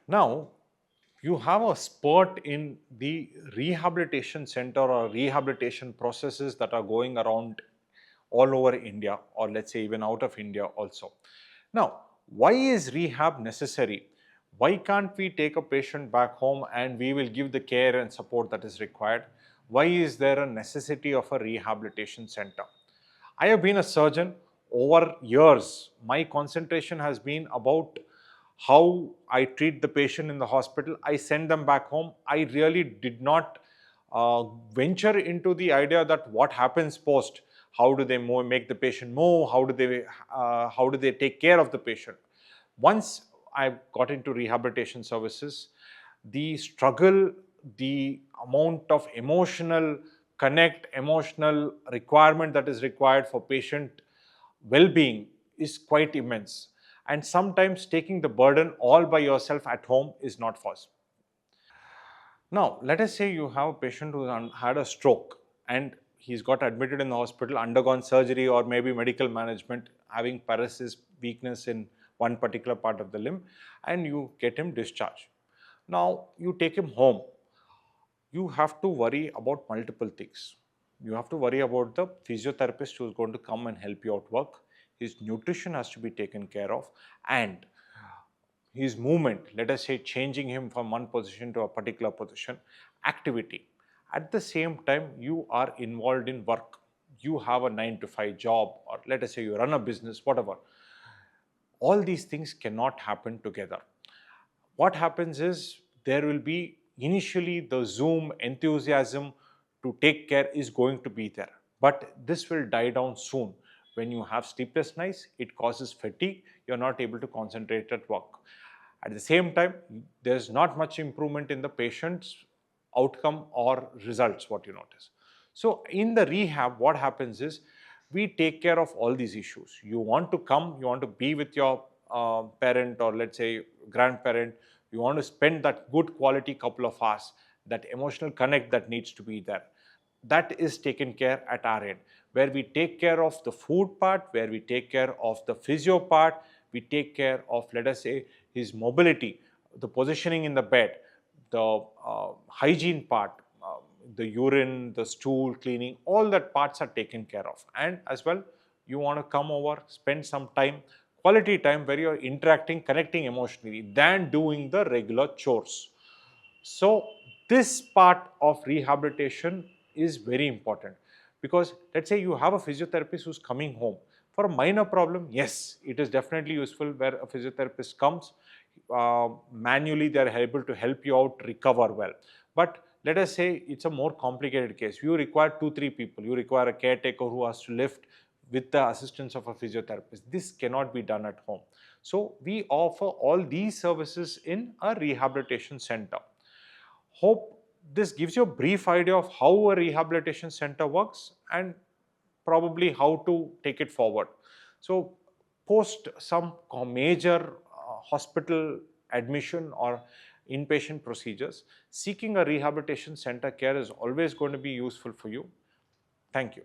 Now, you have a spurt in the rehabilitation center or rehabilitation processes that are going around all over India, or let's say even out of India also. Now, why is rehab necessary? Why can't we take a patient back home and we will give the care and support that is required? Why is there a necessity of a rehabilitation center? I have been a surgeon over years. My concentration has been about how I treat the patient in the hospital. I send them back home. I really did not venture into the idea that what happens post. How do they make the patient move? How do they take care of the patient? Once I got into rehabilitation services, the struggle, the amount of emotional requirement that is required for patient well-being is quite immense. And sometimes taking the burden all by yourself at home is not possible. Now, let us say you have a patient who had a stroke and he's got admitted in the hospital, undergone surgery or maybe medical management, having paralysis, weakness in one particular part of the limb, and you get him discharged. Now, you take him home. You have to worry about multiple things. You have to worry about the physiotherapist who is going to come and help you out work. His nutrition has to be taken care of, and his movement, let us say changing him from one position to a particular position, activity. At the same time, you are involved in work. You have a 9 to 5 job, or let us say you run a business, whatever. All these things cannot happen together. What happens is there will be initially the Zoom enthusiasm to take care is going to be there, but this will die down soon. When you have sleepless nights, it causes fatigue, you're not able to concentrate at work. At the same time, there's not much improvement in the patient's outcome or results, what you notice. So in the rehab, what happens is we take care of all these issues. You want to come, you want to be with your parent or let's say grandparent, you want to spend that good quality couple of hours, that emotional connect that needs to be there. That is taken care at our end, where we take care of the food part, where we take care of the physio part, we take care of, let us say, his mobility, the positioning in the bed, the hygiene part, the urine, the stool cleaning, all that parts are taken care of. And as well, you want to come over, spend some time, quality time where you're interacting, connecting emotionally, than doing the regular chores. So this part of rehabilitation is very important, because let's say you have a physiotherapist who's coming home for a minor problem. Yes, it is definitely useful where a physiotherapist comes, manually they are able to help you out recover well. But let us say it's a more complicated case. You require 2-3 people. You require a caretaker who has to lift with the assistance of a physiotherapist. This cannot be done at home. So we offer all these services in a rehabilitation center. Hope this gives you a brief idea of how a rehabilitation center works and probably how to take it forward. So post some major hospital admission or inpatient procedures, seeking a rehabilitation center care is always going to be useful for you. Thank you.